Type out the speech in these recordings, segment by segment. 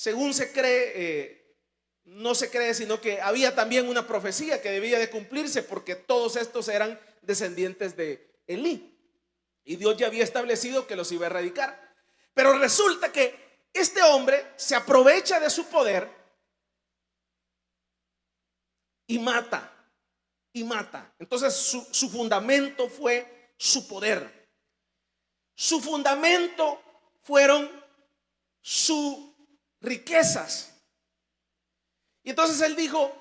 según se cree, no se cree, sino que había también una profecía que debía de cumplirse, porque todos estos eran descendientes de Elí. Y Dios ya había establecido que los iba a erradicar. Pero resulta que este hombre se aprovecha de su poder y mata. Y mata. Entonces su fundamento fue su poder. Su fundamento fueron sus riquezas. Y entonces él dijo,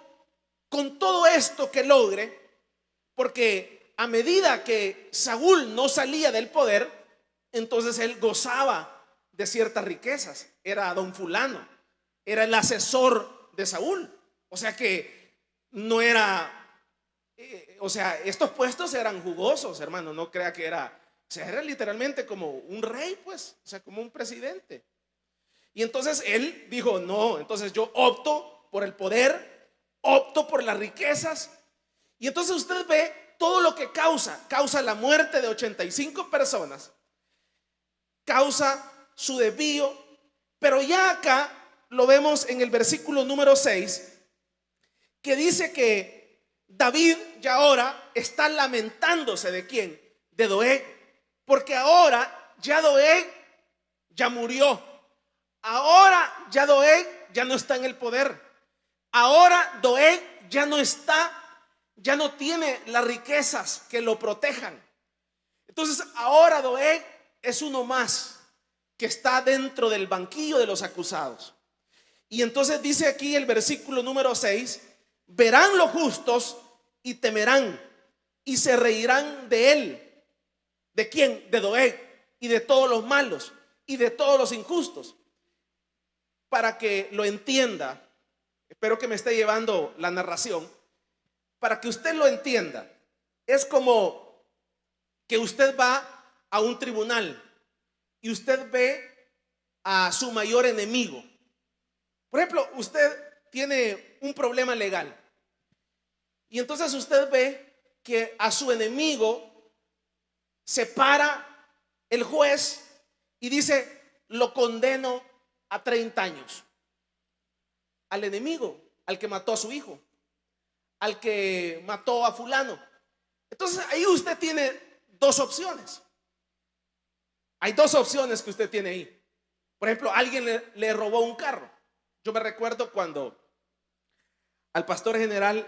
con todo esto que logre, porque a medida que Saúl no salía del poder, entonces él gozaba de ciertas riquezas. Era don fulano, era el asesor de Saúl. O sea que no era, o sea, estos puestos eran jugosos, hermano. No crea que era, o sea, era literalmente como un rey, pues, o sea, como un presidente. Y entonces él dijo, no, entonces yo opto por el poder, opto por las riquezas. Y entonces usted ve todo lo que causa la muerte de 85 personas, causa su desvío. Pero ya acá lo vemos en el versículo número 6, que dice que David ya ahora está lamentándose ¿de quién? De Doeg, porque ahora ya Doeg ya murió. Ahora ya Doeg ya no está en el poder. Ahora Doeg ya no está, ya no tiene las riquezas que lo protejan. Entonces ahora Doeg es uno más que está dentro del banquillo de los acusados. Y entonces dice aquí el versículo número 6, verán los justos y temerán y se reirán de él. ¿De quién? De Doeg y de todos los malos y de todos los injustos. Para que lo entienda, espero que me esté llevando la narración, para que usted lo entienda, es como que usted va a un tribunal y usted ve a su mayor enemigo. Por ejemplo, usted tiene un problema legal y entonces usted ve que a su enemigo se para el juez y dice, lo condeno a 30 años. Al enemigo, al que mató a su hijo, al que mató a fulano. Entonces ahí usted tiene dos opciones. Hay dos opciones que usted tiene ahí. Por ejemplo, alguien le robó un carro. Yo me recuerdo cuando al pastor general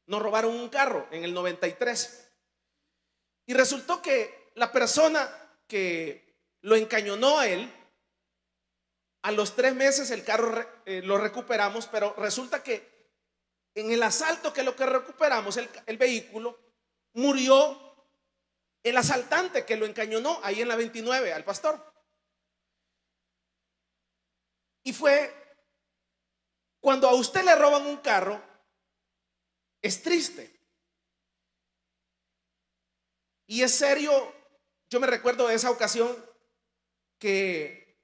nos robaron un carro en el 93. Y resultó que la persona que lo encañonó a él, a los 3 meses el carro lo recuperamos, pero resulta que en el asalto que recuperamos el vehículo, murió el asaltante que lo encañonó ahí en la 29 al pastor. Y fue cuando a usted le roban un carro, es triste. Y es serio. Yo me recuerdo de esa ocasión que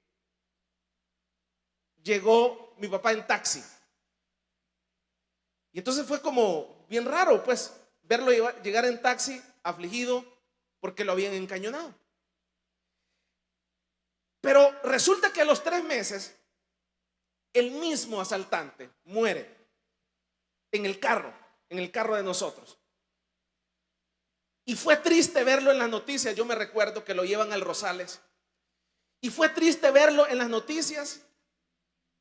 llegó mi papá en taxi. Y entonces fue como bien raro, pues, verlo llegar en taxi afligido porque lo habían encañonado. Pero resulta que a los 3 meses el mismo asaltante muere en el carro de nosotros. Y fue triste verlo en las noticias. Yo me recuerdo que lo llevan al Rosales. Y fue triste verlo en las noticias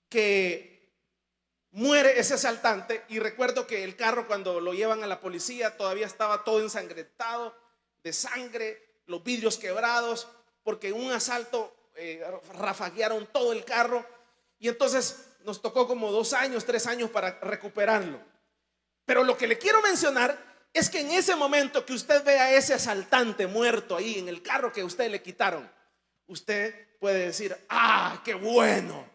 que muere ese asaltante. Y recuerdo que el carro, cuando lo llevan a la policía, todavía estaba todo ensangrentado de sangre, los vidrios quebrados, porque en un asalto rafaguearon todo el carro. Y entonces nos tocó como 2 años, 3 años para recuperarlo. Pero lo que le quiero mencionar es que en ese momento que usted ve a ese asaltante muerto ahí en el carro que usted le quitaron, usted puede decir, ah, qué bueno,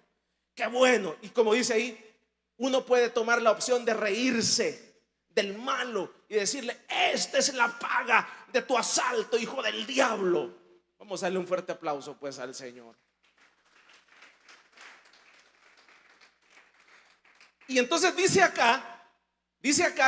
qué bueno. Y como dice ahí, uno puede tomar la opción de reírse del malo y decirle, esta es la paga de tu asalto, hijo del diablo. Vamos a darle un fuerte aplauso pues al Señor. Y entonces dice acá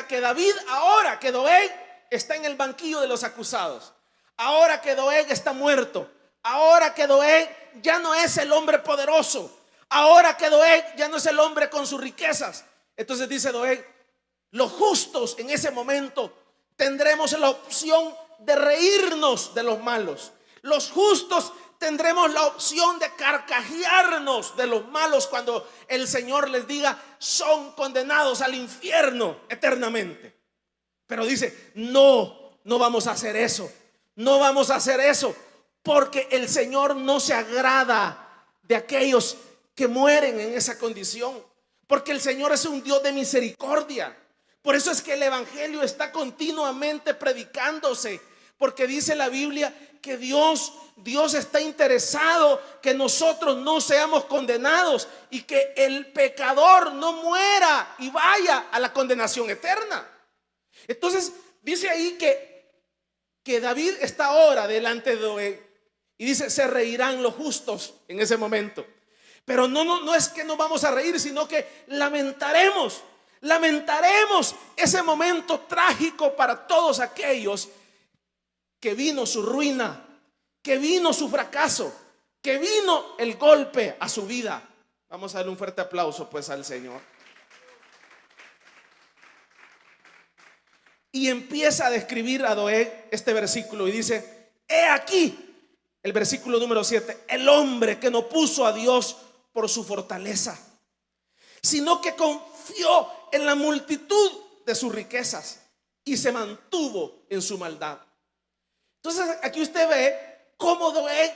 que David, ahora que Doeg está en el banquillo de los acusados, ahora que Doeg está muerto, ahora que Doeg ya no es el hombre poderoso, Ahora que Doeg ya no es el hombre con sus riquezas, entonces dice Doeg, los justos en ese momento tendremos la opción de reírnos de los malos. Los justos tendremos la opción de carcajearnos de los malos cuando el Señor les diga son condenados al infierno eternamente. Pero dice, no vamos a hacer eso. No vamos a hacer eso, porque el Señor no se agrada de aquellos que mueren en esa condición, porque el Señor es un Dios de misericordia. Por eso es que el evangelio está continuamente predicándose, porque dice la Biblia que Dios está interesado que nosotros no seamos condenados y que el pecador no muera y vaya a la condenación eterna. Entonces dice ahí que David está ahora delante de Doeg y dice, se reirán los justos en ese momento. Pero no es que nos vamos a reír, sino que lamentaremos ese momento trágico para todos aquellos que vino su ruina, que vino su fracaso, que vino el golpe a su vida. Vamos a darle un fuerte aplauso pues al Señor. Y empieza a describir a Doeg este versículo y dice, he aquí, el versículo número 7, el hombre que no puso a Dios por su fortaleza, sino que confió en la multitud de sus riquezas y se mantuvo en su maldad. Entonces aquí usted ve cómo Doeg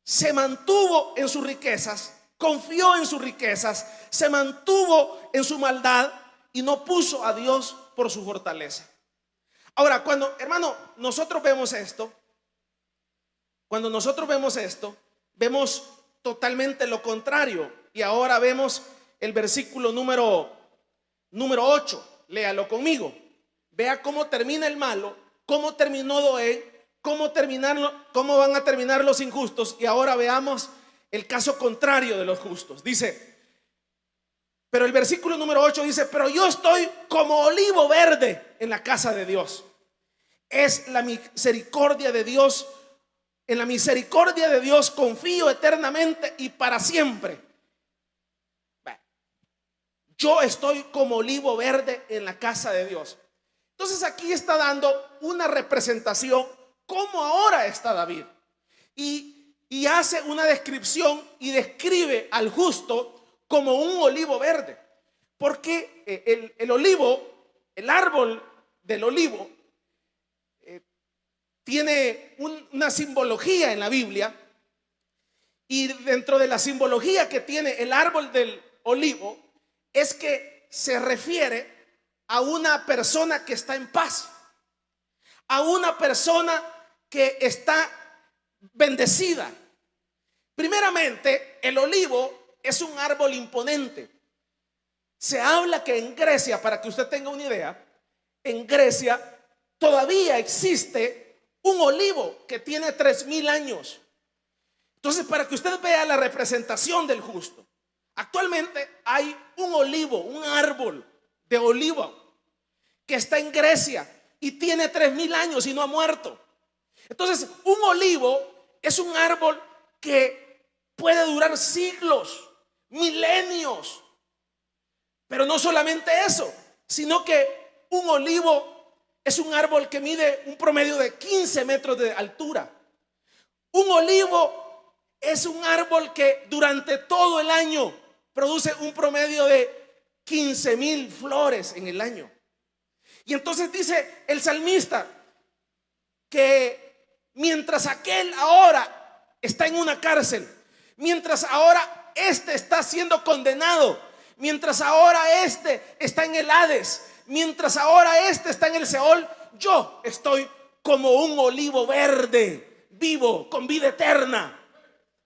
se mantuvo en sus riquezas, confió en sus riquezas, se mantuvo en su maldad y no puso a Dios por su fortaleza. Ahora, cuando, hermano, nosotros vemos esto, vemos totalmente lo contrario. Y ahora vemos el versículo número 8. Léalo conmigo. Vea cómo termina el malo, cómo terminó Doeg, cómo van a terminar los injustos. Y ahora veamos el caso contrario de los justos. Dice, pero el versículo número 8 dice, pero yo estoy como olivo verde en la casa de Dios. Es la misericordia de Dios. En la misericordia de Dios confío eternamente y para siempre. Yo estoy como olivo verde en la casa de Dios. Entonces aquí está dando una representación cómo ahora está David. Y hace una descripción y describe al justo como un olivo verde. Porque el olivo, el árbol del olivo, tiene una simbología en la Biblia. Y dentro de la simbología que tiene el árbol del olivo es que se refiere a una persona que está en paz, a una persona que está bendecida. Primeramente, el olivo es un árbol imponente. Se habla que en Grecia, para que usted tenga una idea, en Grecia todavía existe un olivo que tiene 3000 años. Entonces, para que usted vea la representación del justo, actualmente hay un olivo, un árbol de olivo que está en Grecia y tiene 3000 años y no ha muerto. Entonces, un olivo es un árbol que puede durar siglos, milenios. Pero no solamente eso, sino que un olivo es un árbol que mide un promedio de 15 metros de altura. Un olivo es un árbol que durante todo el año produce un promedio de 15,000 flores en el año. Y entonces dice el salmista que mientras aquel ahora está en una cárcel, mientras ahora este está siendo condenado, mientras ahora este está en el Hades, mientras ahora este está en el Seol, yo estoy como un olivo verde, vivo, con vida eterna,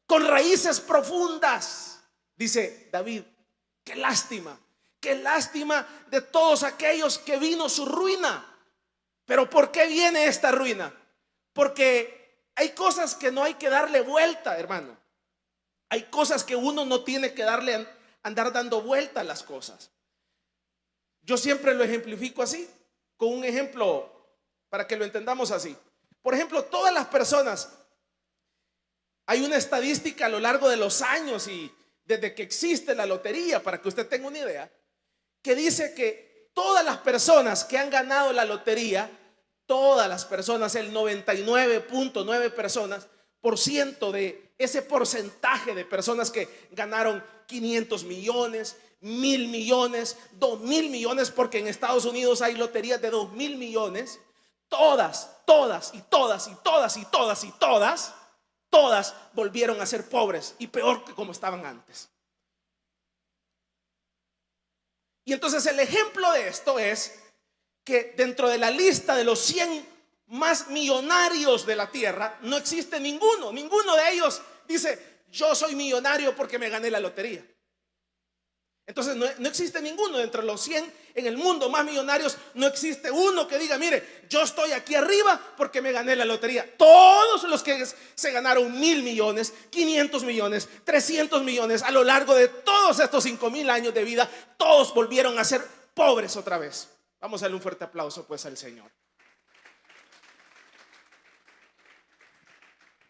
con raíces profundas. Dice David, qué lástima de todos aquellos que vino su ruina. Pero ¿por qué viene esta ruina? Porque hay cosas que no hay que darle vuelta, hermano. Hay cosas que uno no tiene que andar dando vuelta a las cosas. Yo siempre lo ejemplifico así, con un ejemplo para que lo entendamos así. Por ejemplo, todas las personas Hay una estadística a lo largo de los años y desde que existe la lotería, para que usted tenga una idea, que dice que todas las personas que han ganado la lotería, todas las personas, el 99.9% de ese porcentaje de personas que ganaron 500 millones, 1,000 millones, 2,000 millones, porque en Estados Unidos hay loterías de 2,000 millones, todas volvieron a ser pobres y peor que como estaban antes. Y entonces el ejemplo de esto es que dentro de la lista de los 100 más millonarios de la tierra no existe ninguno de ellos dice: yo soy millonario porque me gané la lotería. Entonces no existe ninguno entre los 100 en el mundo más millonarios. No existe uno que diga: mire, yo estoy aquí arriba porque me gané la lotería. Todos los que se ganaron 1,000 millones, 500 millones, 300 millones a lo largo de todos estos 5,000 años de vida, todos volvieron a ser pobres otra vez. Vamos a darle un fuerte aplauso pues al Señor.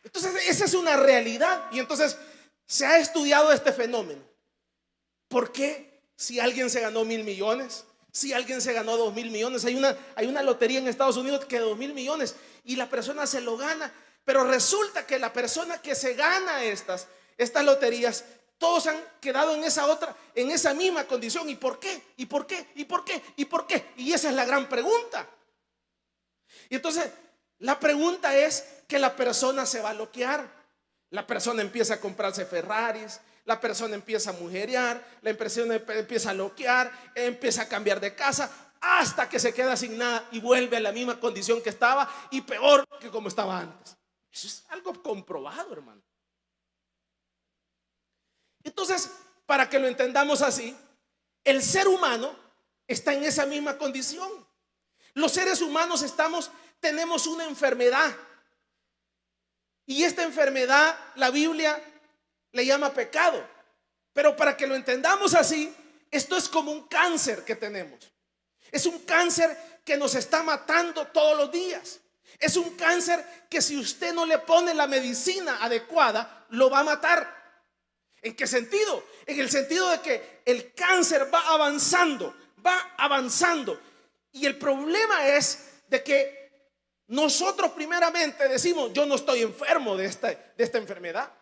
Entonces esa es una realidad. Y entonces se ha estudiado este fenómeno. ¿Por qué si alguien se ganó 1,000 millones? Si alguien se ganó 2,000 millones, hay una lotería en Estados Unidos que 2,000 millones y la persona se lo gana, pero resulta que la persona que se gana estas loterías, todos han quedado en esa misma condición. ¿Y por qué? ¿Y por qué? ¿Y por qué? ¿Y por qué? Y esa es la gran pregunta. Y entonces la pregunta es que la persona se va a loquear. La persona empieza a comprarse Ferraris, la persona empieza a mujerear, la persona empieza a loquear, empieza a cambiar de casa, hasta que se queda sin nada y vuelve a la misma condición que estaba y peor que como estaba antes. Eso es algo comprobado, hermano. Entonces, para que lo entendamos así, el ser humano está en esa misma condición. Los seres humanos tenemos una enfermedad, y esta enfermedad la Biblia le llama pecado. Pero para que lo entendamos así, esto es como un cáncer que tenemos. Es un cáncer que nos está matando todos los días. Es un cáncer que si usted no le pone la medicina adecuada, lo va a matar. ¿En qué sentido? En el sentido de que el cáncer va avanzando. Y el problema es de que nosotros primeramente decimos: yo no estoy enfermo de esta enfermedad.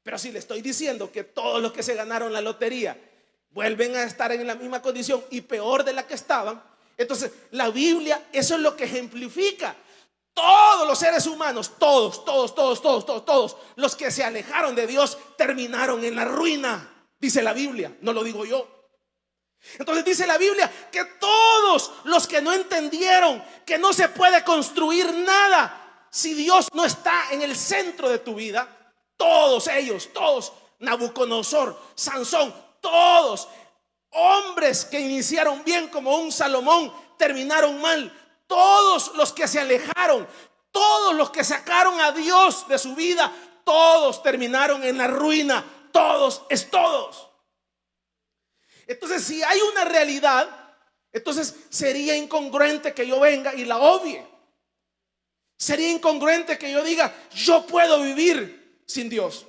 Pero si le estoy diciendo que todos los que se ganaron la lotería vuelven a estar en la misma condición y peor de la que estaban, entonces la Biblia eso es lo que ejemplifica. Todos los seres humanos, todos los que se alejaron de Dios terminaron en la ruina, dice la Biblia, no lo digo yo. Entonces dice la Biblia que todos los que no entendieron que no se puede construir nada si Dios no está en el centro de tu vida, todos ellos, Nabucodonosor, Sansón, todos hombres que iniciaron bien como un Salomón, terminaron mal. Todos los que se alejaron, todos los que sacaron a Dios de su vida, todos terminaron en la ruina. Todos. Entonces, si hay una realidad, entonces sería incongruente que yo venga y la obvie. Sería incongruente que yo diga: yo puedo vivir sin Dios.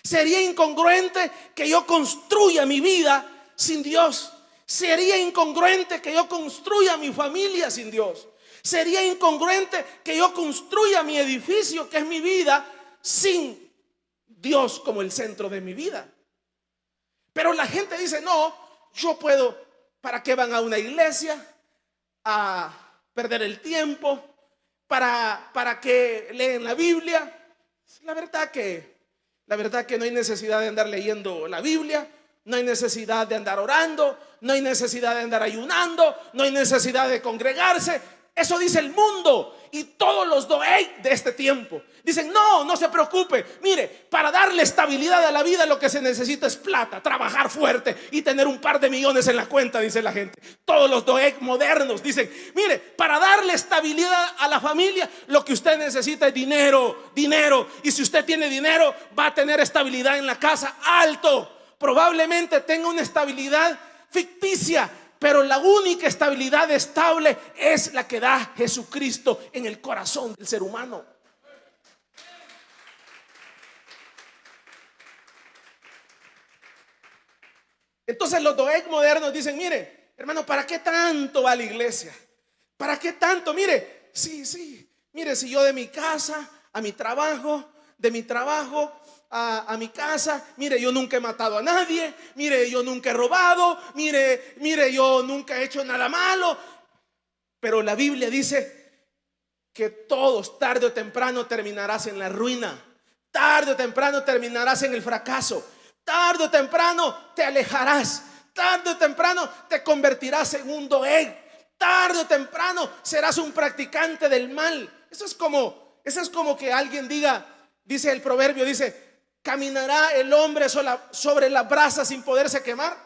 Sería incongruente que yo construya mi vida sin Dios. Sería incongruente que yo construya mi familia sin Dios. Sería incongruente que yo construya mi edificio, que es mi vida, sin Dios como el centro de mi vida. Pero la gente dice: no, yo puedo. ¿Para qué van a una iglesia? A perder el tiempo. ¿Para qué leen la Biblia? La verdad que no hay necesidad de andar leyendo la Biblia. No hay necesidad de andar orando. No hay necesidad de andar ayunando. No hay necesidad de congregarse. Eso dice el mundo y todos los doey de este tiempo. Dicen: no se preocupe. Mire, para darle estabilidad a la vida lo que se necesita es plata, trabajar fuerte y tener un par de millones en la cuenta, dice la gente. Todos los doey modernos dicen: mire, para darle estabilidad a la familia lo que usted necesita es dinero. Y si usted tiene dinero, va a tener estabilidad en la casa. Alto. Probablemente tenga una estabilidad ficticia, pero la única estabilidad estable es la que da Jesucristo en el corazón del ser humano. Entonces los Doeg modernos dicen, mire, hermano, ¿para qué tanto va a la iglesia? ¿Para qué tanto? Mire, mire, si yo de mi casa a mi trabajo, de mi trabajo a mi casa, mire, yo nunca he matado a nadie, mire, yo nunca he robado, mire, yo nunca he hecho nada malo. Pero la Biblia dice que todos, tarde o temprano, terminarás en la ruina. Tarde o temprano terminarás en el fracaso. Tarde o temprano te alejarás. Tarde o temprano te convertirás en un Doeg. Tarde o temprano serás un practicante del mal. Eso es como que alguien diga, dice el proverbio, dice, ¿caminará el hombre sobre la brasa sin poderse quemar?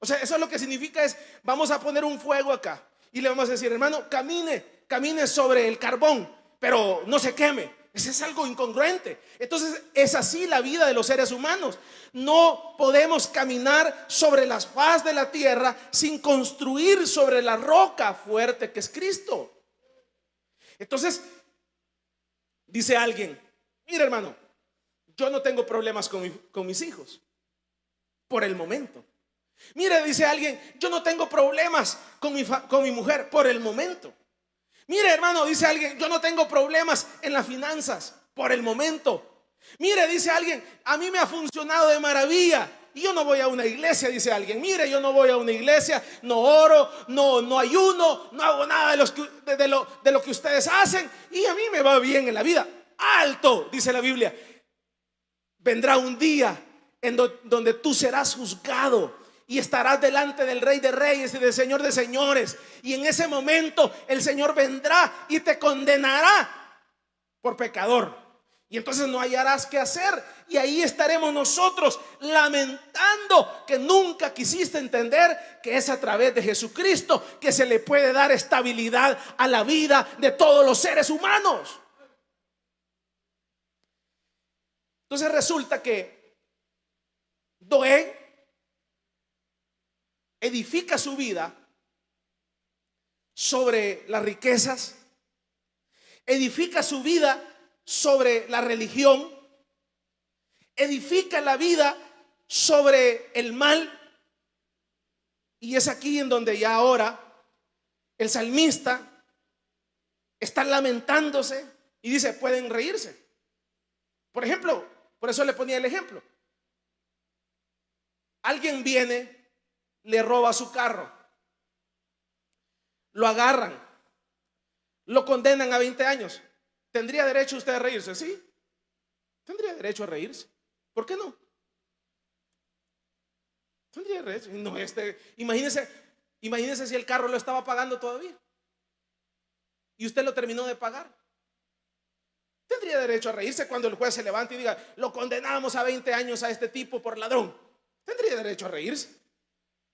O sea, eso es lo que significa es, vamos a poner un fuego acá y le vamos a decir, hermano, camine sobre el carbón, pero no se queme. Eso es algo incongruente. Entonces es así la vida de los seres humanos. No podemos caminar sobre la faz de la tierra sin construir sobre la roca fuerte que es Cristo. Entonces dice alguien, mira hermano, yo no tengo problemas con mis hijos por el momento. Mire, dice alguien, yo no tengo problemas con mi mujer por el momento. Mire hermano, dice alguien, yo no tengo problemas en las finanzas por el momento. Mire, dice alguien, a mí me ha funcionado de maravilla y yo no voy a una iglesia, dice alguien. Mire, yo no voy a una iglesia, no oro, no ayuno, no hago nada de lo que ustedes hacen y a mí me va bien en la vida. Alto, dice la Biblia. Vendrá un día en donde tú serás juzgado y estarás delante del Rey de Reyes y del Señor de Señores. Y en ese momento el Señor vendrá y te condenará por pecador. Y entonces no hallarás qué hacer. Y ahí estaremos nosotros lamentando que nunca quisiste entender que es a través de Jesucristo que se le puede dar estabilidad a la vida de todos los seres humanos. Entonces resulta que Doeg edifica su vida sobre las riquezas, edifica su vida sobre la religión, edifica la vida sobre el mal. Y es aquí en donde ya ahora el salmista está lamentándose y dice, pueden reírse. Por ejemplo, por eso le ponía el ejemplo. Alguien viene, le roba su carro, lo agarran, lo condenan a 20 años. ¿Tendría derecho usted a reírse? Sí, tendría derecho a reírse. ¿Por qué no? Tendría derecho. No, imagínese si el carro lo estaba pagando todavía y usted lo terminó de pagar. Tendría derecho a reírse cuando el juez se levante y diga, lo condenamos a 20 años a este tipo por ladrón. Tendría derecho a reírse.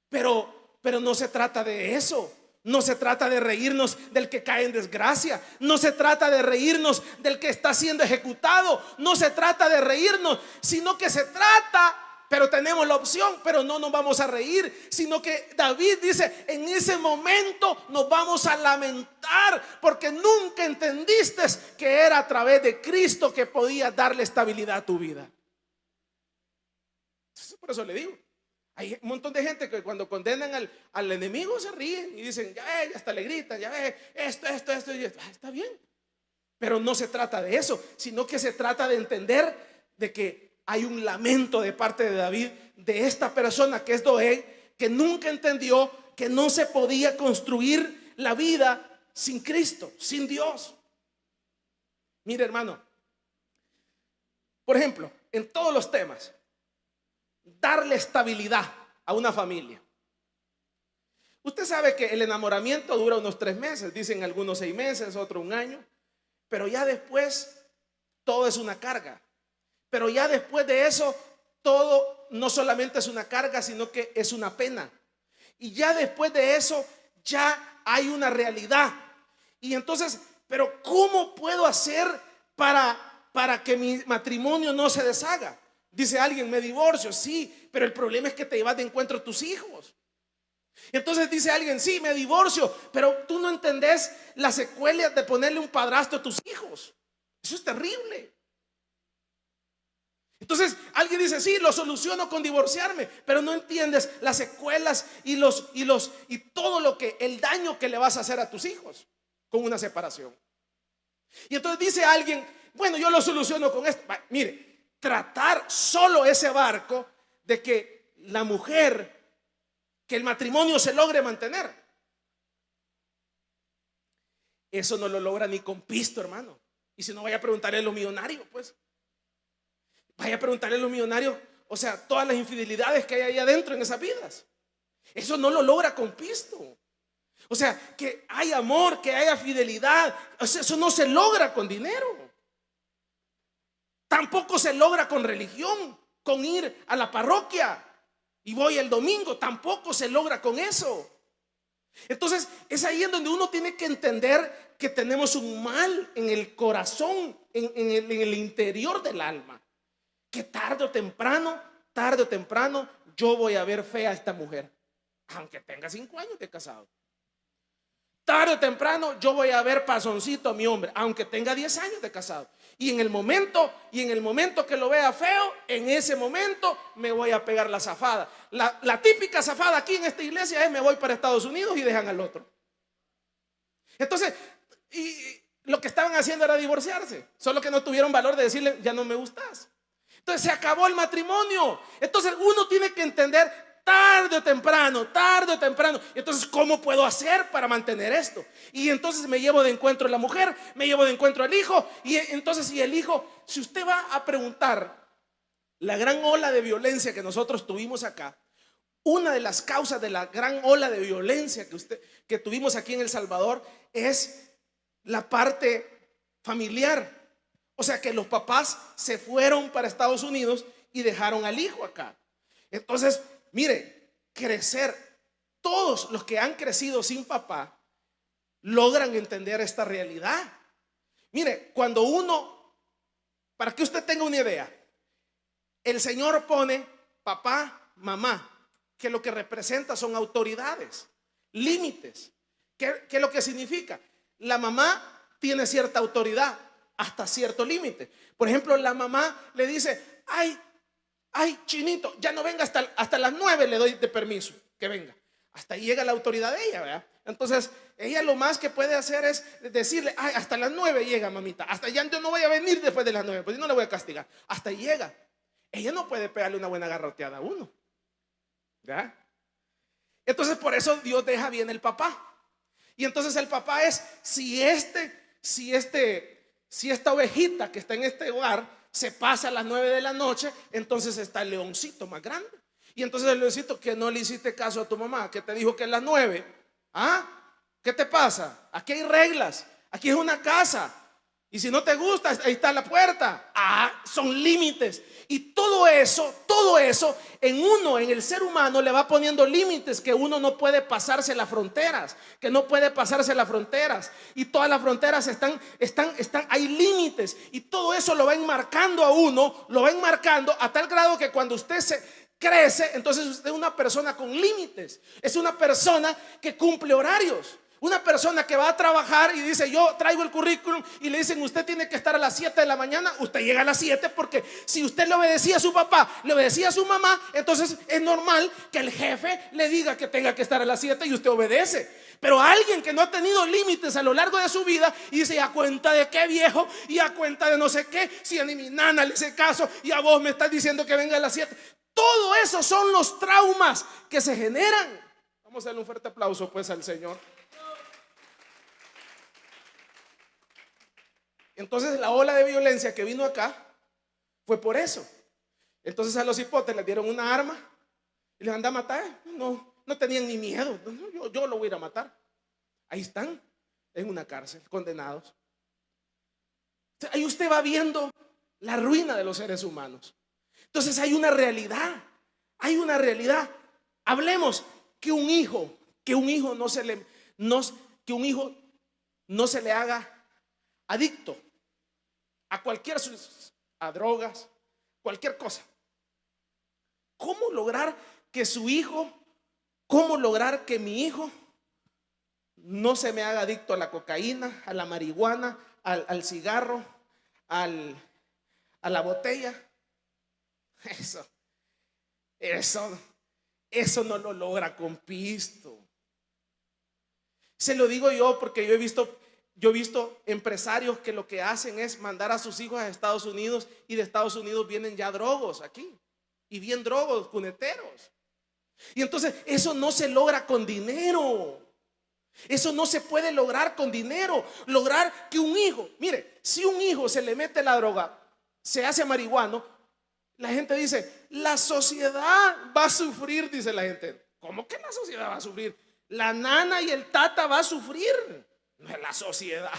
Pero no se trata de eso. No se trata de reírnos del que cae en desgracia. No se trata de reírnos del que está siendo ejecutado. No se trata de reírnos, sino que se trata, pero tenemos la opción, pero no nos vamos a reír, sino que David dice, en ese momento nos vamos a lamentar porque nunca entendiste que era a través de Cristo que podía darle estabilidad a tu vida. Por eso le digo, hay un montón de gente que cuando condenan al enemigo se ríen y dicen, ya hasta le gritan, ya ve, esto, y esto. Está bien, pero no se trata de eso, sino que se trata de entender de que hay un lamento de parte de David, de esta persona que es Doeg, que nunca entendió que no se podía construir la vida sin Cristo, sin Dios. Mire hermano, por ejemplo, en todos los temas, darle estabilidad a una familia. Usted sabe que el enamoramiento dura unos 3 meses, dicen algunos 6 meses, otros 1 año, pero ya después todo es una carga. Pero ya después de eso, todo no solamente es una carga, sino que es una pena. Y ya después de eso, ya hay una realidad. Y entonces, pero ¿cómo puedo hacer para que mi matrimonio no se deshaga? Dice alguien, me divorcio, sí, pero el problema es que te llevas de encuentro a tus hijos. Entonces dice alguien, sí, me divorcio, pero tú no entendés las secuelas de ponerle un padrastro a tus hijos. Eso es terrible. Entonces alguien dice, sí, lo soluciono con divorciarme, pero no entiendes las secuelas y todo lo que, el daño que le vas a hacer a tus hijos con una separación. Y entonces dice alguien, bueno, yo lo soluciono con esto. Mire, tratar solo ese barco de que la mujer, que el matrimonio se logre mantener, eso no lo logra ni con pisto, hermano. Y si no, vaya a preguntarle a los millonarios, pues. Vaya a preguntarle a los millonarios, o sea, todas las infidelidades que hay ahí adentro en esas vidas. Eso no lo logra con pisto. O sea, que hay amor, que haya fidelidad, o sea, eso no se logra con dinero. Tampoco se logra con religión, con ir a la parroquia y voy el domingo. Tampoco se logra con eso. Entonces es ahí en donde uno tiene que entender que tenemos un mal en el corazón, en el interior del alma, que tarde o temprano yo voy a ver fea a esta mujer, aunque tenga 5 años de casado. Tarde o temprano yo voy a ver pasoncito a mi hombre, aunque tenga 10 años de casado. Y en el momento que lo vea feo, en ese momento me voy a pegar la zafada. La típica zafada aquí en esta iglesia es: me voy para Estados Unidos y dejan al otro. Entonces, y lo que estaban haciendo era divorciarse, solo que no tuvieron valor de decirle: ya no me gustas. Entonces se acabó el matrimonio. Entonces uno tiene que entender tarde o temprano. Entonces, ¿cómo puedo hacer para mantener esto? Y entonces me llevo de encuentro a la mujer, me llevo de encuentro al hijo. Y entonces, si el hijo, si usted va a preguntar la gran ola de violencia que nosotros tuvimos acá, una de las causas de la gran ola de violencia que tuvimos aquí en El Salvador es la parte familiar. O sea, que los papás se fueron para Estados Unidos y dejaron al hijo acá. Entonces, mire, todos los que han crecido sin papá logran entender esta realidad. Mire, cuando para que usted tenga una idea, el Señor pone papá, mamá, que lo que representa son autoridades, límites. ¿Qué es lo que significa? La mamá tiene cierta autoridad hasta cierto límite. Por ejemplo, la mamá le dice: ay, chinito, ya no venga hasta las 9, le doy de permiso que venga. Hasta ahí llega la autoridad de ella, ¿verdad? Entonces ella lo más que puede hacer es decirle: ay, hasta las 9 llega, mamita, hasta ya yo no voy a venir después de las 9, pues no le voy a castigar. Hasta ahí llega. Ella no puede pegarle una buena garroteada a uno, ¿verdad? Entonces por eso Dios deja bien el papá. Y entonces el papá es: si esta ovejita que está en este hogar se pasa a las 9 de la noche, entonces está el leoncito más grande. Y entonces el leoncito: que no le hiciste caso a tu mamá, que te dijo que a las 9. ¿Ah? ¿Qué te pasa? Aquí hay reglas, aquí es una casa, y si no te gusta, ahí está la puerta. Son límites. Y todo eso en el ser humano le va poniendo límites, que uno no puede pasarse las fronteras, y todas las fronteras hay límites, y todo eso lo va enmarcando a uno, lo va enmarcando a tal grado que cuando usted crece, entonces usted es una persona con límites, es una persona que cumple horarios. Una persona que va a trabajar y dice: yo traigo el currículum, y le dicen: usted tiene que estar a las 7 de la mañana. Usted llega a las 7 porque si usted le obedecía a su papá, le obedecía a su mamá, entonces es normal que el jefe le diga que tenga que estar a las 7 y usted obedece. Pero alguien que no ha tenido límites a lo largo de su vida y dice: ¿a cuenta de qué, viejo? Y a cuenta de no sé qué, si a mi nana le hice caso y a vos me estás diciendo que venga a las 7. Todo eso son los traumas que se generan. Vamos a darle un fuerte aplauso pues al Señor. Entonces la ola de violencia que vino acá fue por eso. Entonces a los hipotes les dieron una arma y les andan a matar. No tenían ni miedo. Yo lo voy a ir a matar. Ahí están en una cárcel, condenados. Ahí usted va viendo la ruina de los seres humanos. Entonces hay una realidad. Hablemos que un hijo no se le haga adicto a drogas, cualquier cosa. ¿Cómo lograr que mi hijo no se me haga adicto a la cocaína, a la marihuana, al cigarro, a la botella? Eso, eso, eso no lo logra con pisto. Se lo digo yo porque yo he visto empresarios que lo que hacen es mandar a sus hijos a Estados Unidos, y de Estados Unidos vienen ya drogos aquí, y bien drogos, cuneteros. Y entonces eso no se logra con dinero. Eso no se puede lograr con dinero. Lograr que un hijo, mire, si un hijo se le mete la droga, se hace marihuano, la gente dice, la sociedad va a sufrir, dice la gente. ¿Cómo que la sociedad va a sufrir? La nana y el tata va a sufrir. No es la sociedad.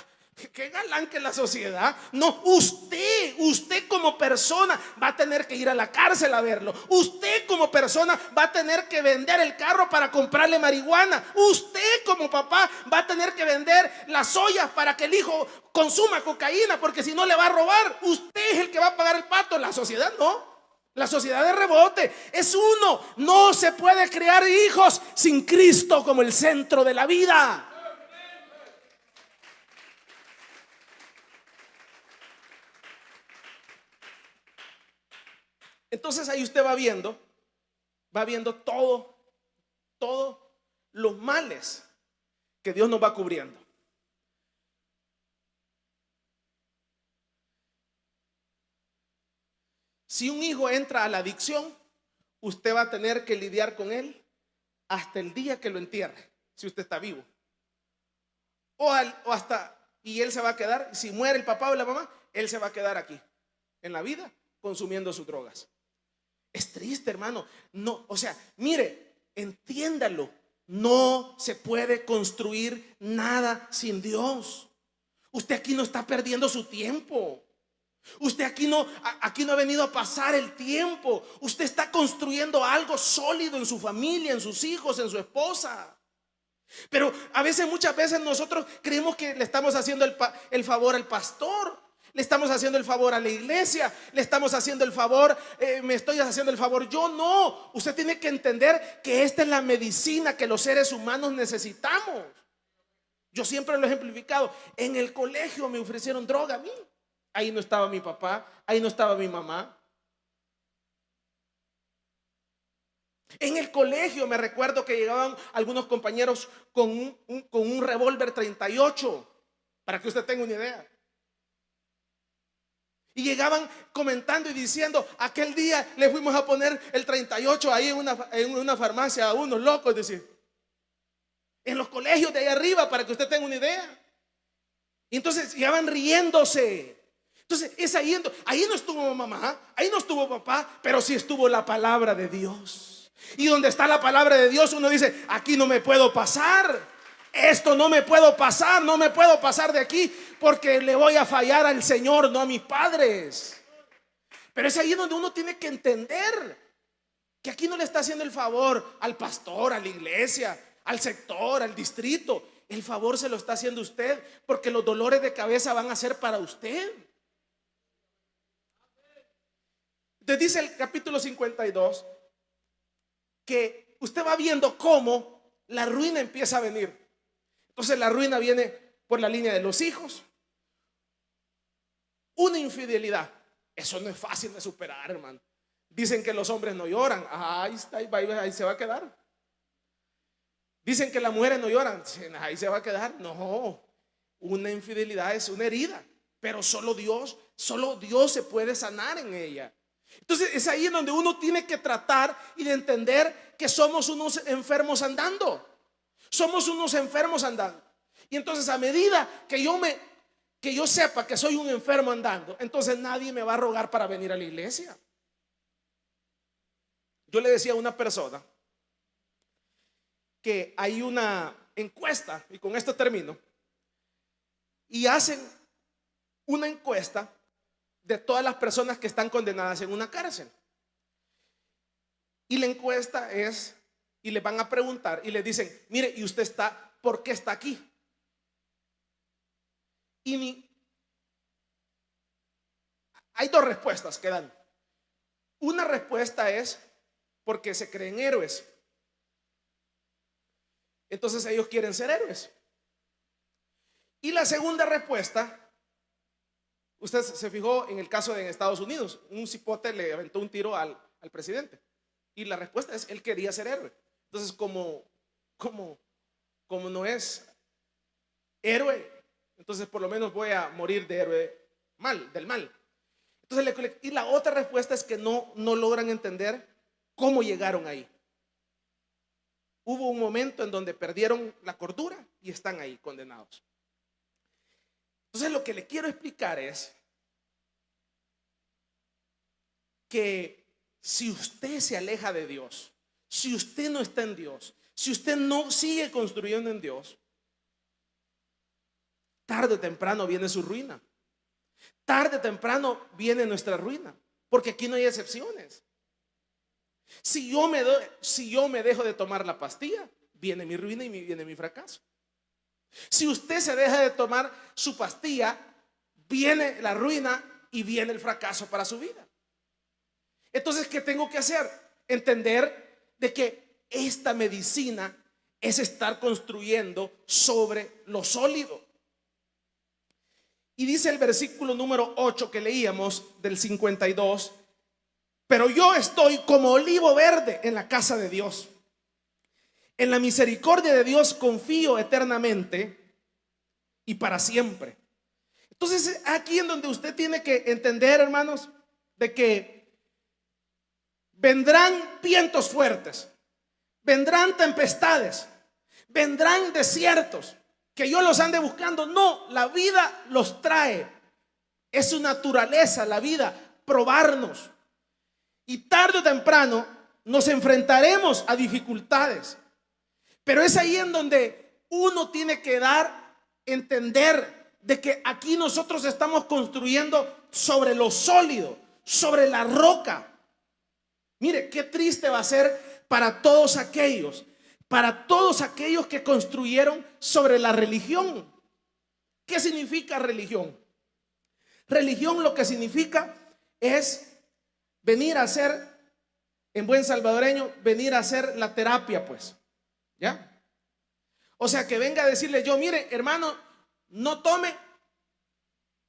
Qué galán que la sociedad. No, usted como persona va a tener que ir a la cárcel a verlo. Usted como persona va a tener que vender el carro para comprarle marihuana. Usted como papá va a tener que vender las ollas para que el hijo consuma cocaína, porque si no le va a robar. Usted es el que va a pagar el pato. La sociedad no. La sociedad de rebote es uno. No se puede criar hijos sin Cristo como el centro de la vida. Entonces ahí usted va viendo todos los males que Dios nos va cubriendo. Si un hijo entra a la adicción, usted va a tener que lidiar con él hasta el día que lo entierre, si usted está vivo. Y él se va a quedar, si muere el papá o la mamá, él se va a quedar aquí, en la vida, consumiendo sus drogas. Es triste, hermano. No, o sea, mire, entiéndalo. No se puede construir nada sin Dios. Usted aquí no está perdiendo su tiempo. Usted aquí no ha venido a pasar el tiempo. Usted está construyendo algo sólido en su familia, en sus hijos, en su esposa. Pero muchas veces nosotros creemos que le estamos haciendo el favor al pastor, le estamos haciendo el favor a la iglesia, le estamos haciendo el favor, me estoy haciendo el favor yo. No, usted tiene que entender que esta es la medicina que los seres humanos necesitamos. Yo siempre lo he ejemplificado. En el colegio me ofrecieron droga a mí. Ahí no estaba mi papá, ahí no estaba mi mamá. En el colegio me recuerdo que llegaban algunos compañeros con un revólver 38, para que usted tenga una idea. Y llegaban comentando y diciendo, aquel día le fuimos a poner el 38 ahí en una farmacia a unos locos, decir. En los colegios de ahí arriba, para que usted tenga una idea. Y entonces llegaban riéndose. Entonces es ahí no estuvo mamá, ahí no estuvo papá, pero sí estuvo la palabra de Dios. Y donde está la palabra de Dios, uno dice, aquí no me puedo pasar. Esto no me puedo pasar, no me puedo pasar de aquí, porque le voy a fallar al Señor, no a mis padres. Pero es ahí donde uno tiene que entender que aquí no le está haciendo el favor al pastor, a la iglesia, al sector, al distrito. El favor se lo está haciendo usted, porque los dolores de cabeza van a ser para usted. Entonces dice el capítulo 52 que usted va viendo cómo la ruina empieza a venir. Entonces la ruina viene por la línea de los hijos. Una infidelidad, eso no es fácil de superar, hermano. Dicen que los hombres no lloran. Ahí está, ahí se va a quedar. Dicen que las mujeres no lloran. Ahí se va a quedar. No, una infidelidad es una herida, pero solo Dios se puede sanar en ella. Entonces es ahí en donde uno tiene que tratar y de entender que somos unos enfermos andando. Somos unos enfermos andando. Y entonces a medida que yo sepa que soy un enfermo andando, entonces nadie me va a rogar para venir a la iglesia. Yo le decía a una persona que hay una encuesta, y con esto termino, y hacen una encuesta de todas las personas que están condenadas en una cárcel. Y la encuesta es, y le van a preguntar y le dicen, mire, ¿y usted por qué está aquí? Hay dos respuestas que dan. Una respuesta es porque se creen héroes. Entonces ellos quieren ser héroes. Y la segunda respuesta Usted se fijó en el caso de en Estados Unidos, un cipote le aventó un tiro al presidente y la respuesta es, él quería ser héroe. Entonces, como no es héroe, entonces por lo menos voy a morir de héroe del mal. Entonces, y la otra respuesta es que no logran entender cómo llegaron ahí. Hubo un momento en donde perdieron la cordura y están ahí condenados. Entonces, lo que le quiero explicar es que si usted se aleja de Dios, si usted no está en Dios, si usted no sigue construyendo en Dios, tarde o temprano viene su ruina. Tarde o temprano viene nuestra ruina, porque aquí no hay excepciones. Si yo me dejo de tomar la pastilla, viene mi ruina y viene mi fracaso. Si usted se deja de tomar su pastilla, viene la ruina y viene el fracaso para su vida. Entonces, ¿qué tengo que hacer? Entender de que esta medicina es estar construyendo sobre lo sólido. Y dice el versículo número 8 que leíamos del 52: pero yo estoy como olivo verde en la casa de Dios. En la misericordia de Dios confío eternamente y para siempre. Entonces, aquí en donde usted tiene que entender, hermanos, de que vendrán vientos fuertes, vendrán tempestades, vendrán desiertos, que yo los ande buscando. No, la vida los trae. Es su naturaleza, la vida, probarnos. Y tarde o temprano nos enfrentaremos a dificultades. Pero es ahí en donde uno tiene que entender de que aquí nosotros estamos construyendo sobre lo sólido, sobre la roca. Mire, qué triste va a ser para todos aquellos que construyeron sobre la religión. ¿Qué significa religión? Religión lo que significa es venir a hacer, en buen salvadoreño, venir a hacer la terapia, pues. ¿Ya? O sea, que venga a decirle yo, mire, hermano, no tome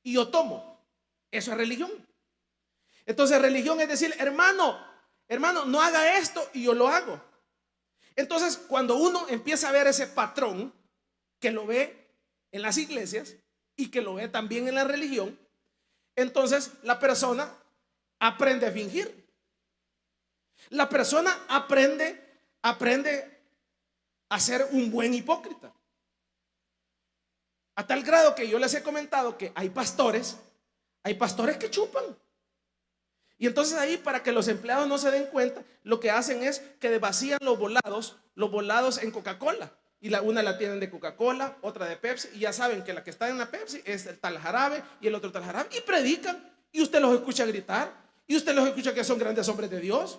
y yo tomo. Eso es religión. Entonces, religión es decir, hermano, no haga esto y yo lo hago. Entonces, cuando uno empieza a ver ese patrón, que lo ve en las iglesias y que lo ve también en la religión, entonces la persona aprende a fingir. La persona aprende a ser un buen hipócrita. A tal grado que yo les he comentado que hay pastores que chupan. Y entonces ahí, para que los empleados no se den cuenta, lo que hacen es que vacían los volados en Coca-Cola. Y una la tienen de Coca-Cola, otra de Pepsi. Y ya saben que la que está en la Pepsi es el tal jarabe y el otro tal jarabe. Y predican. Y usted los escucha gritar. Y usted los escucha que son grandes hombres de Dios.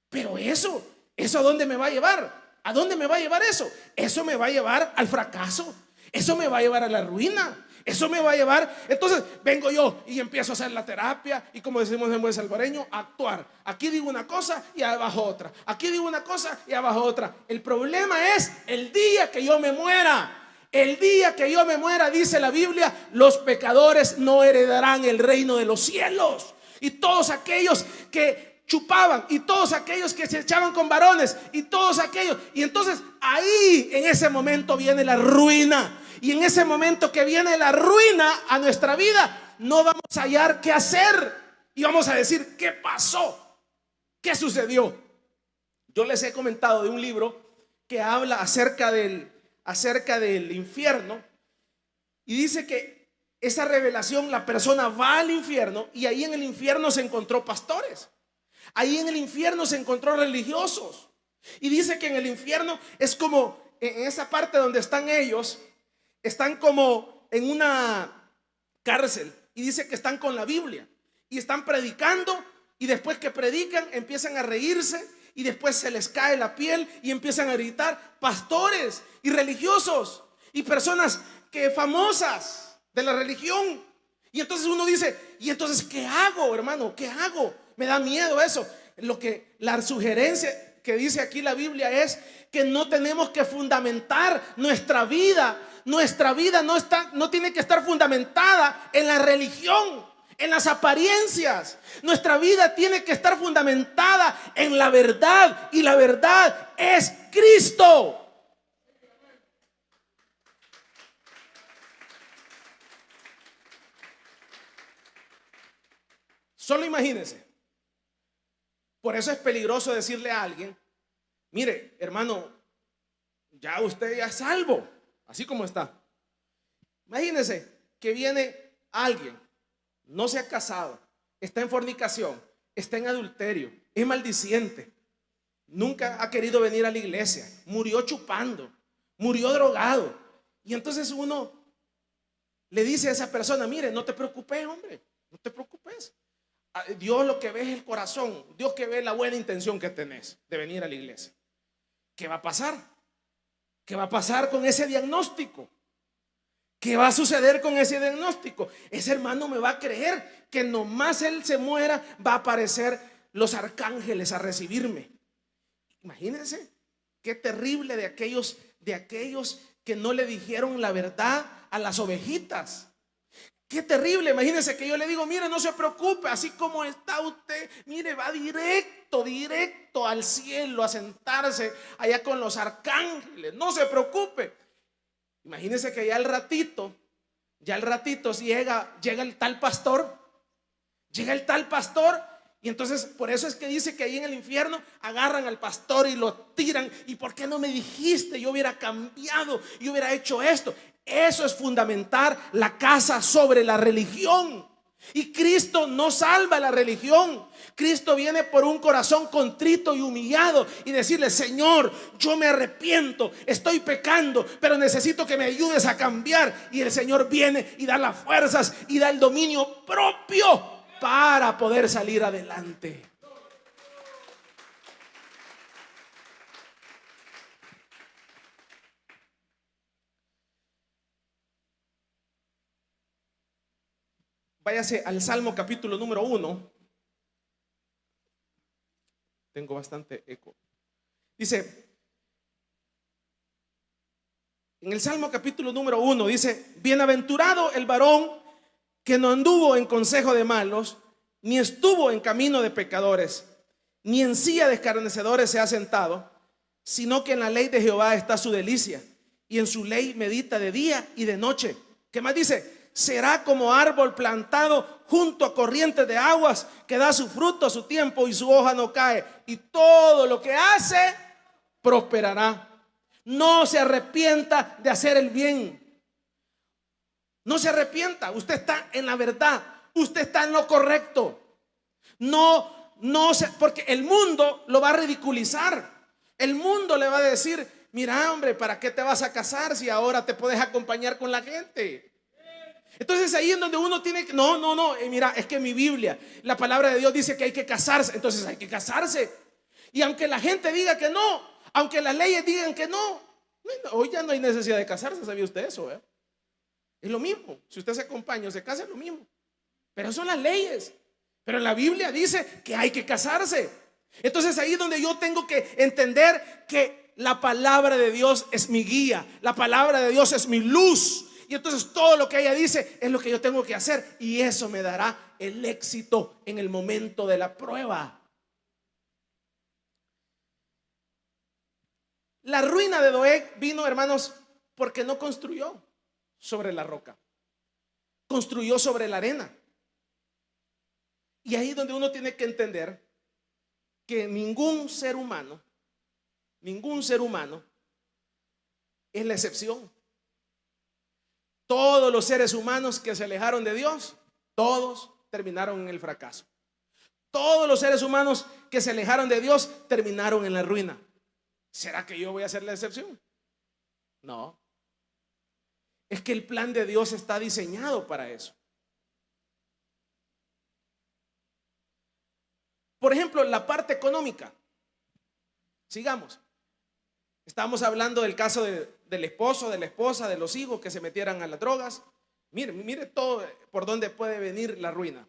Pero eso ¿a dónde me va a llevar? ¿A dónde me va a llevar eso? Eso me va a llevar al fracaso. Eso me va a llevar a la ruina. Eso me va a llevar. Entonces vengo yo y empiezo a hacer la terapia. Y como decimos en buen salvadoreño, actuar. Aquí digo una cosa y abajo otra. Aquí digo una cosa y abajo otra. El problema es el día que yo me muera. El día que yo me muera, dice la Biblia, los pecadores no heredarán el reino de los cielos. Y todos aquellos que chupaban, y todos aquellos que se echaban con varones, y todos aquellos. Y entonces ahí, en ese momento, viene la ruina. Y en ese momento que viene la ruina a nuestra vida, no vamos a hallar qué hacer. Y vamos a decir, ¿qué pasó? ¿Qué sucedió? Yo les he comentado de un libro que habla acerca del infierno. Y dice que esa revelación, la persona va al infierno, y ahí en el infierno se encontró pastores. Ahí en el infierno se encontró religiosos. Y dice que en el infierno es como en esa parte donde están ellos, están como en una cárcel. Y dice que están con la Biblia y están predicando. Y después que predican empiezan a reírse. Y después se les cae la piel y empiezan a gritar. Pastores y religiosos y personas que famosas de la religión. Y entonces uno dice, ¿y entonces qué hago, hermano? ¿Qué hago? Me da miedo eso. La sugerencia que dice aquí la Biblia es que no tenemos que fundamentar nuestra vida, nuestra vida no tiene que estar fundamentada en la religión, en las apariencias. Nuestra vida tiene que estar fundamentada en la verdad, y la verdad es Cristo. Solo imagínense. Por eso es peligroso decirle a alguien: mire, hermano, ya usted ya es salvo, así como está. Imagínense que viene alguien, no se ha casado, está en fornicación, está en adulterio, es maldiciente, nunca ha querido venir a la iglesia, murió chupando, murió drogado. Y entonces uno le dice a esa persona: mire, no te preocupes, hombre, no te preocupes. Dios lo que ve es el corazón, Dios que ve la buena intención que tenés de venir a la iglesia. ¿Qué va a pasar? ¿Qué va a pasar con ese diagnóstico? ¿Qué va a suceder con ese diagnóstico? Ese hermano me va a creer que nomás él se muera, va a aparecer los arcángeles a recibirme. Imagínense qué terrible de aquellos que no le dijeron la verdad a las ovejitas. Qué terrible. Imagínense que yo le digo: mire, no se preocupe, así como está usted, mire, va directo al cielo a sentarse allá con los arcángeles, no se preocupe. Imagínense que ya al ratito llega el tal pastor, y entonces por eso es que dice que ahí en el infierno agarran al pastor y lo tiran. ¿Y por qué no me dijiste? Yo hubiera cambiado, yo hubiera hecho esto. Eso es fundamentar la casa sobre la religión. Y Cristo no salva la religión. Cristo viene por un corazón contrito y humillado y decirle: Señor, yo me arrepiento, estoy pecando, pero necesito que me ayudes a cambiar. Y el Señor viene y da las fuerzas y da el dominio propio para poder salir adelante. Váyase al Salmo capítulo número 1. Tengo bastante eco. Dice, en el Salmo capítulo número 1 dice: bienaventurado el varón que no anduvo en consejo de malos, ni estuvo en camino de pecadores, ni en silla de escarnecedores se ha sentado, sino que en la ley de Jehová está su delicia, y en su ley medita de día y de noche. ¿Qué más dice? Será como árbol plantado junto a corrientes de aguas, que da su fruto a su tiempo y su hoja no cae, y todo lo que hace prosperará. No se arrepienta de hacer el bien. No se arrepienta. Usted está en la verdad, usted está en lo correcto. Porque el mundo lo va a ridiculizar. El mundo le va a decir: mira, hombre, ¿para qué te vas a casar si ahora te puedes acompañar con la gente? Entonces ahí en donde uno tiene que, mira, es que mi Biblia, la palabra de Dios dice que hay que casarse. Entonces hay que casarse. Y aunque la gente diga que no, aunque las leyes digan que no, hoy ya no hay necesidad de casarse. ¿Sabía usted eso? Es lo mismo. Si usted se acompaña o se casa, es lo mismo. Pero son las leyes. Pero la Biblia dice que hay que casarse. Entonces ahí es donde yo tengo que entender que la palabra de Dios es mi guía, la palabra de Dios es mi luz. Y entonces todo lo que ella dice es lo que yo tengo que hacer, y eso me dará el éxito en el momento de la prueba. La ruina de Doeg vino, hermanos, porque no construyó sobre la roca, construyó sobre la arena. Y ahí es donde uno tiene que entender que ningún ser humano es la excepción. Todos los seres humanos que se alejaron de Dios, todos terminaron en el fracaso. Todos los seres humanos que se alejaron de Dios terminaron en la ruina. ¿Será que yo voy a ser la excepción? No. Es que el plan de Dios está diseñado para eso. Por ejemplo, la parte económica. Sigamos. Estamos hablando del caso del esposo, de la esposa, de los hijos que se metieran a las drogas. Mire todo por dónde puede venir la ruina.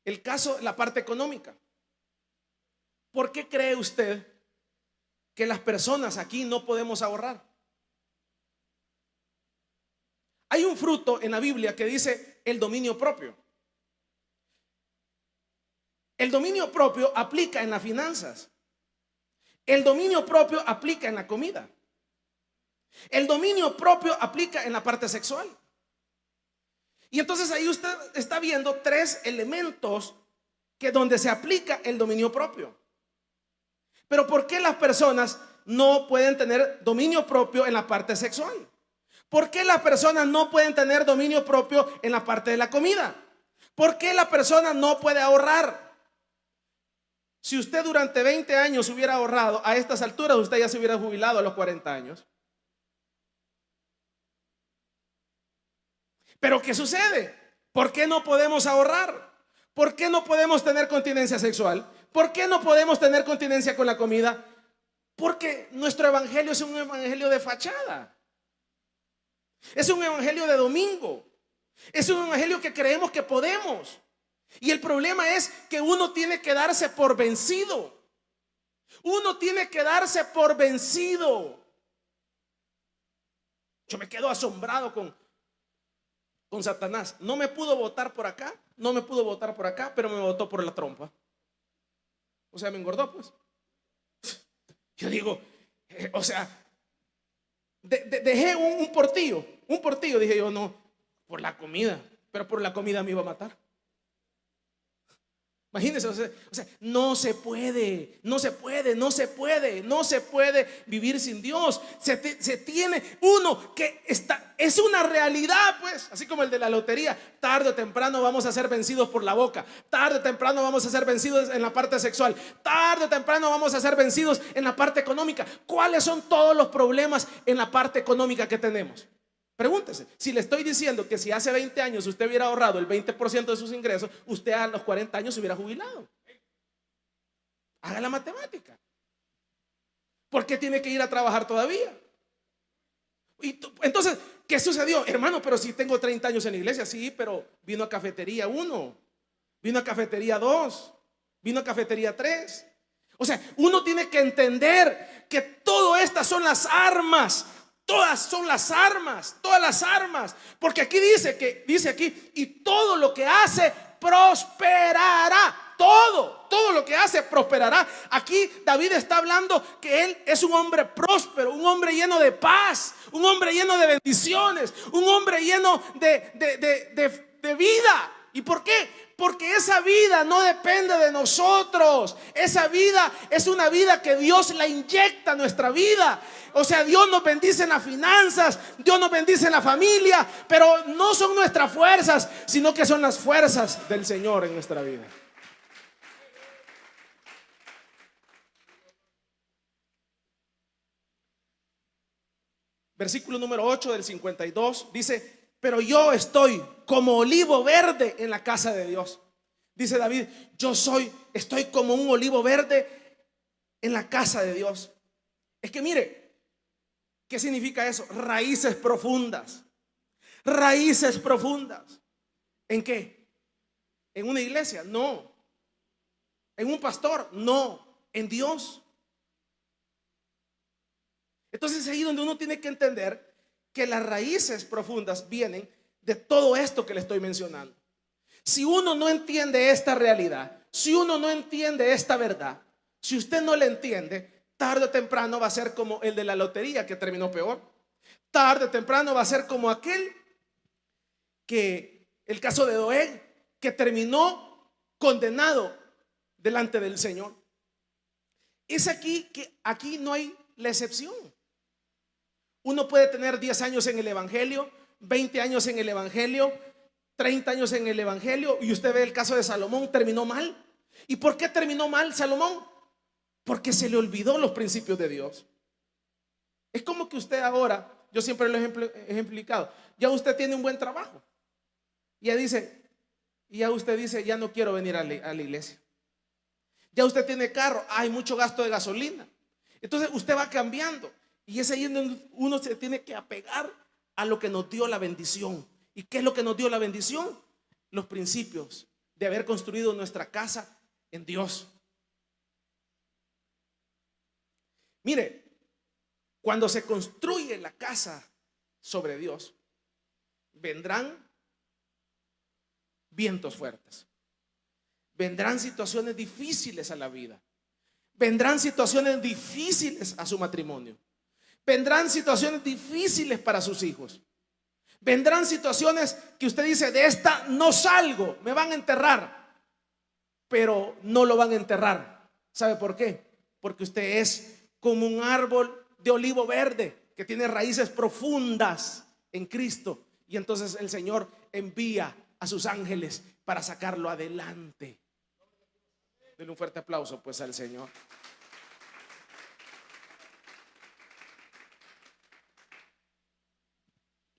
El caso, la parte económica. ¿Por qué cree usted que las personas aquí no podemos ahorrar? Hay un fruto en la Biblia que dice el dominio propio. El dominio propio aplica en las finanzas. El dominio propio aplica en la comida. El dominio propio aplica en la parte sexual. Y entonces ahí usted está viendo tres elementos que donde se aplica el dominio propio. Pero ¿por qué las personas no pueden tener dominio propio en la parte sexual? ¿Por qué las personas no pueden tener dominio propio en la parte de la comida? ¿Por qué la persona no puede ahorrar? Si usted durante 20 años hubiera ahorrado, a estas alturas usted ya se hubiera jubilado a los 40 años. Pero ¿qué sucede? ¿Por qué no podemos ahorrar? ¿Por qué no podemos tener continencia sexual? ¿Por qué no podemos tener continencia con la comida? Porque nuestro evangelio es un evangelio de fachada. Es un evangelio de domingo. Es un evangelio que creemos que podemos. Y el problema es que uno tiene que darse por vencido. Uno tiene que darse por vencido. Yo me quedo asombrado con Satanás. No me pudo votar por acá, no me pudo votar por acá, pero me votó por la trompa. O sea, me engordó, pues. Yo digo, o sea, dejé un portillo, dije yo, no, por la comida, pero por la comida me iba a matar. Imagínense, o sea, no se puede vivir sin Dios. Se tiene uno que está, es una realidad, pues, así como el de la lotería. Tarde o temprano vamos a ser vencidos por la boca. Tarde o temprano vamos a ser vencidos en la parte sexual. Tarde o temprano vamos a ser vencidos en la parte económica. ¿Cuáles son todos los problemas en la parte económica que tenemos? Pregúntese, si le estoy diciendo que si hace 20 años usted hubiera ahorrado el 20% de sus ingresos, usted a los 40 años se hubiera jubilado. Haga la matemática. ¿Por qué tiene que ir a trabajar todavía? Entonces, ¿qué sucedió? Hermano, pero si tengo 30 años en la iglesia, sí, pero vino a cafetería 1, vino a cafetería 2, vino a cafetería 3. O sea, uno tiene que entender que todas estas son las armas. Todas son las armas, todas las armas. Porque aquí dice aquí, y todo lo que hace prosperará. Todo lo que hace prosperará. Aquí David está hablando que él es un hombre próspero, un hombre lleno de paz, un hombre lleno de bendiciones, un hombre lleno de vida. ¿Y por qué? Porque esa vida no depende de nosotros. Esa vida es una vida que Dios la inyecta a nuestra vida. O sea, Dios nos bendice en las finanzas, Dios nos bendice en la familia, pero no son nuestras fuerzas, sino que son las fuerzas del Señor en nuestra vida. Versículo número 8 del 52 dice: pero yo estoy como olivo verde en la casa de Dios. Dice David, estoy como un olivo verde en la casa de Dios. Es que mire, ¿qué significa eso? Raíces profundas. Raíces profundas. ¿En qué? ¿En una iglesia? No. ¿En un pastor? No. En Dios. Entonces es ahí donde uno tiene que entender que las raíces profundas vienen de todo esto que le estoy mencionando. Si uno no entiende esta realidad, si uno no entiende esta verdad, si usted no la entiende, tarde o temprano va a ser como el de la lotería que terminó peor. Tarde o temprano va a ser como el caso de Doeg, que terminó condenado delante del Señor. Es aquí que aquí no hay la excepción. Uno puede tener 10 años en el evangelio, 20 años en el evangelio, 30 años en el evangelio, y usted ve el caso de Salomón, terminó mal. ¿Y por qué terminó mal Salomón? Porque se le olvidó los principios de Dios. Es como que usted ahora, yo siempre lo he ejemplificado, ya usted tiene un buen trabajo, ya usted dice, ya no quiero venir a la iglesia. Ya usted tiene carro, hay mucho gasto de gasolina. Entonces usted va cambiando. Y es ahí donde uno se tiene que apegar a lo que nos dio la bendición. ¿Y qué es lo que nos dio la bendición? Los principios de haber construido nuestra casa en Dios. Mire, cuando se construye la casa sobre Dios, vendrán vientos fuertes, vendrán situaciones difíciles a la vida, vendrán situaciones difíciles a su matrimonio, vendrán situaciones difíciles para sus hijos, vendrán situaciones que usted dice: de esta no salgo, me van a enterrar. Pero no lo van a enterrar. ¿Sabe por qué? Porque usted es como un árbol de olivo verde que tiene raíces profundas en Cristo. Y entonces el Señor envía a sus ángeles para sacarlo adelante. Denle un fuerte aplauso pues al Señor.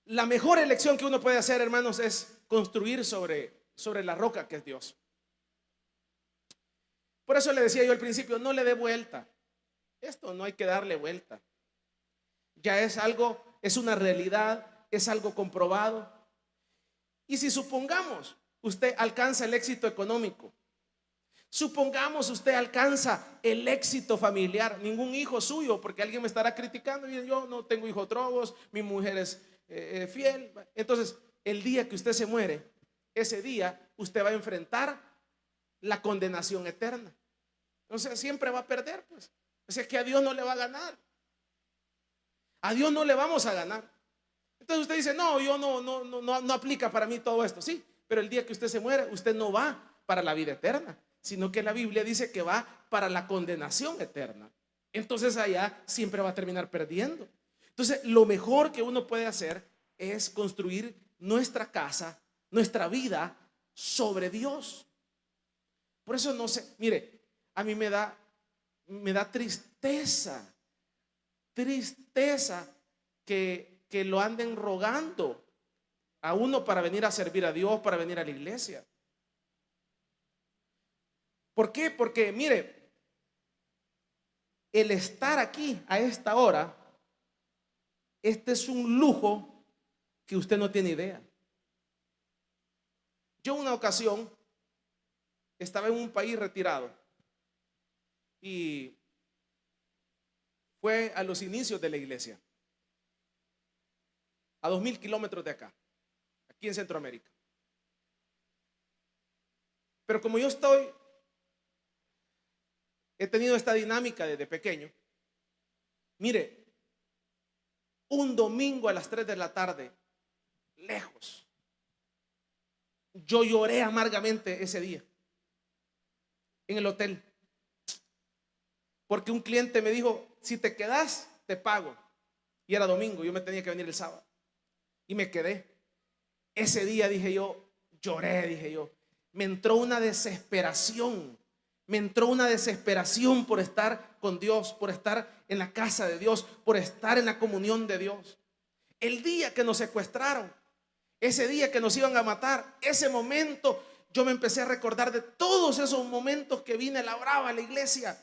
La mejor elección que uno puede hacer, hermanos, es construir sobre la roca que es Dios. Por eso le decía yo al principio: no le dé vuelta. Esto no hay que darle vuelta. Ya es algo, es una realidad, es algo comprobado. Y si supongamos usted alcanza el éxito económico, supongamos usted alcanza el éxito familiar, ningún hijo suyo, porque alguien me estará criticando: y yo no tengo hijos drogos, mi mujer es fiel. Entonces, el día que usted se muere, ese día usted va a enfrentar la condenación eterna. O sea, siempre va a perder, pues. O sea, que a Dios no le va a ganar. A Dios no le vamos a ganar. Entonces usted dice: no, yo no aplica para mí todo esto. Sí, pero el día que usted se muere, usted no va para la vida eterna, sino que la Biblia dice que va para la condenación eterna. Entonces allá siempre va a terminar perdiendo. Entonces lo mejor que uno puede hacer es construir nuestra casa, nuestra vida sobre Dios. Por eso no sé, mire, a mí me da tristeza que lo anden rogando a uno para venir a servir a Dios, para venir a la iglesia. ¿Por qué? Porque mire, el estar aquí a esta hora, este es un lujo que usted no tiene idea. Yo una ocasión estaba en un país retirado y fue a los inicios de la iglesia, a 2000 kilómetros de acá, aquí en Centroamérica. Pero como yo he tenido esta dinámica desde pequeño, mire, un domingo a las 3 de la tarde, lejos, yo lloré amargamente ese día en el hotel, porque un cliente me dijo: si te quedas, te pago. Y era domingo, yo me tenía que venir el sábado. Y me quedé. Ese día lloré, dije yo. Me entró una desesperación. Me entró una desesperación por estar con Dios, por estar en la casa de Dios, por estar en la comunión de Dios. El día que nos secuestraron, ese día que nos iban a matar, ese momento, yo me empecé a recordar de todos esos momentos que vine a la brava a la iglesia.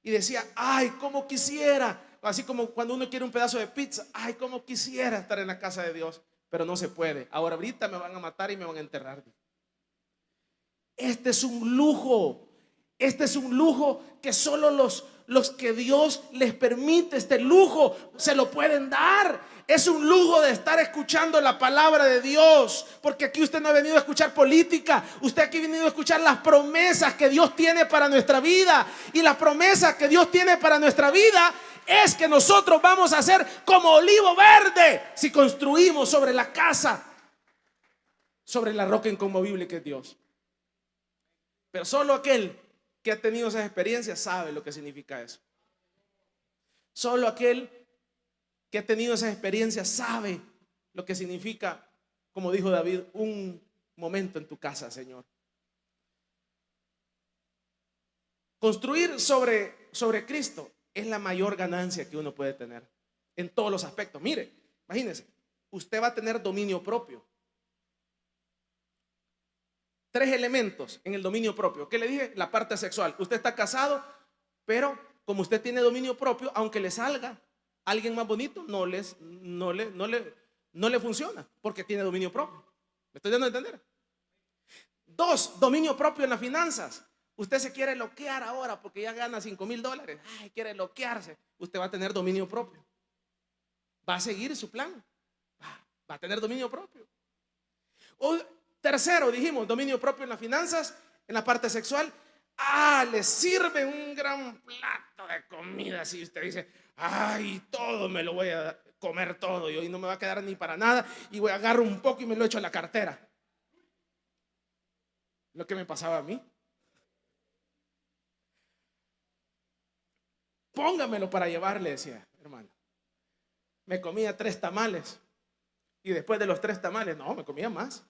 Y decía: ay, cómo quisiera, así como cuando uno quiere un pedazo de pizza, ay, cómo quisiera estar en la casa de Dios, pero no se puede. Ahorita me van a matar y me van a enterrar. Este es un lujo. Este es un lujo que solo los que Dios les permite este lujo se lo pueden dar. Es un lujo de estar escuchando la palabra de Dios, porque aquí usted no ha venido a escuchar política, usted aquí ha venido a escuchar las promesas que Dios tiene para nuestra vida. Y las promesas que Dios tiene para nuestra vida es que nosotros vamos a ser como olivo verde si construimos sobre la casa, sobre la roca inconmovible que es Dios. Pero solo aquel que ha tenido esas experiencias sabe lo que significa eso. Solo aquel que ha tenido esas experiencias sabe lo que significa, como dijo David, un momento en tu casa, Señor. Construir sobre Cristo es la mayor ganancia que uno puede tener en todos los aspectos. Mire, imagínense, usted va a tener dominio propio. 3 elementos en el dominio propio. ¿Qué le dije? La parte sexual. Usted está casado, pero como usted tiene dominio propio, aunque le salga alguien más bonito, no le funciona, porque tiene dominio propio. ¿Me estoy dando a entender? 2, dominio propio en las finanzas. Usted se quiere loquear ahora porque ya gana $5,000. Ay, quiere loquearse. Usted va a tener dominio propio. Va a seguir su plan. Va a tener dominio propio. O tercero, dijimos, dominio propio en las finanzas, en la parte sexual. Le sirve un gran plato de comida. Si usted dice, ay, todo me lo voy a comer todo y hoy no me va a quedar ni para nada, y voy a agarrar un poco y me lo echo a la cartera. Lo que me pasaba a mí. Póngamelo para llevarle, decía, hermano. Me comía 3 tamales. Y después de los 3 tamales, no, me comía más.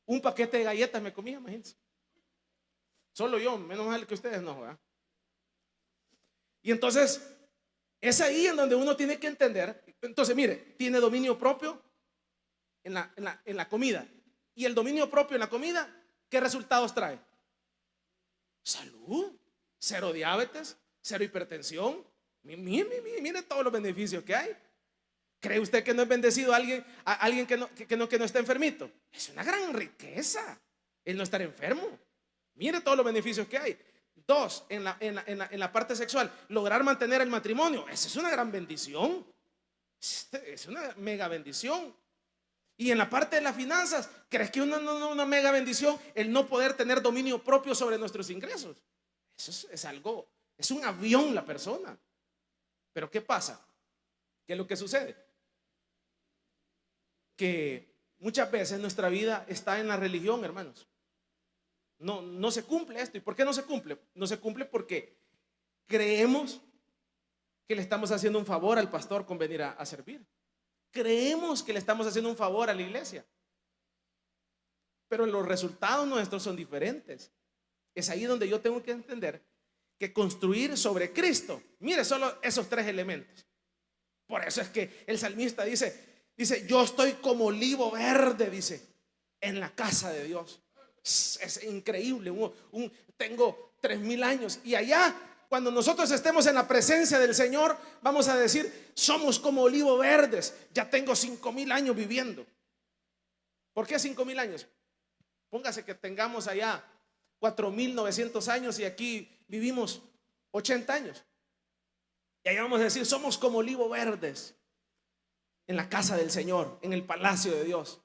Un paquete de galletas me comía, imagínense. Solo yo, menos mal que ustedes no, ¿verdad? Y entonces, es ahí en donde uno tiene que entender. Entonces, mire, tiene dominio propio en la comida. Y el dominio propio en la comida, ¿qué resultados trae? Salud, cero diabetes, cero hipertensión. Mire todos los beneficios que hay. ¿Cree usted que no es bendecido a alguien que no está enfermito? Es una gran riqueza el no estar enfermo. Mire todos los beneficios que hay. 2, en la parte sexual, lograr mantener el matrimonio. Esa es una gran bendición. Es una mega bendición. Y en la parte de las finanzas, ¿crees que una mega bendición el no poder tener dominio propio sobre nuestros ingresos? Eso es algo, es un avión la persona. Pero ¿qué pasa? ¿Qué es lo que sucede? Que muchas veces nuestra vida está en la religión, hermanos. No se cumple esto. ¿Y por qué no se cumple? No se cumple porque creemos que le estamos haciendo un favor al pastor con venir a servir. Creemos que le estamos haciendo un favor a la iglesia. Pero los resultados nuestros son diferentes. Es ahí donde yo tengo que entender que construir sobre Cristo, mire solo esos 3 elementos. Por eso es que el salmista dice, yo estoy como olivo verde, dice, en la casa de Dios. Es increíble. Tengo 3000 años y allá, cuando nosotros estemos en la presencia del Señor, vamos a decir, somos como olivos verdes. Ya tengo 5000 años viviendo. ¿Por qué 5000 años? Póngase que tengamos allá 4900 años y aquí vivimos 80 años. Y allá vamos a decir, somos como olivos verdes en la casa del Señor, en el palacio de Dios.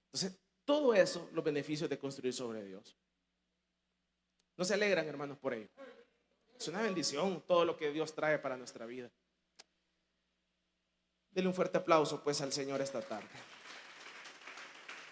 Entonces, todo eso, los beneficios de construir sobre Dios. ¿No se alegran, hermanos, por ello? Es una bendición todo lo que Dios trae para nuestra vida. Denle un fuerte aplauso pues al Señor esta tarde.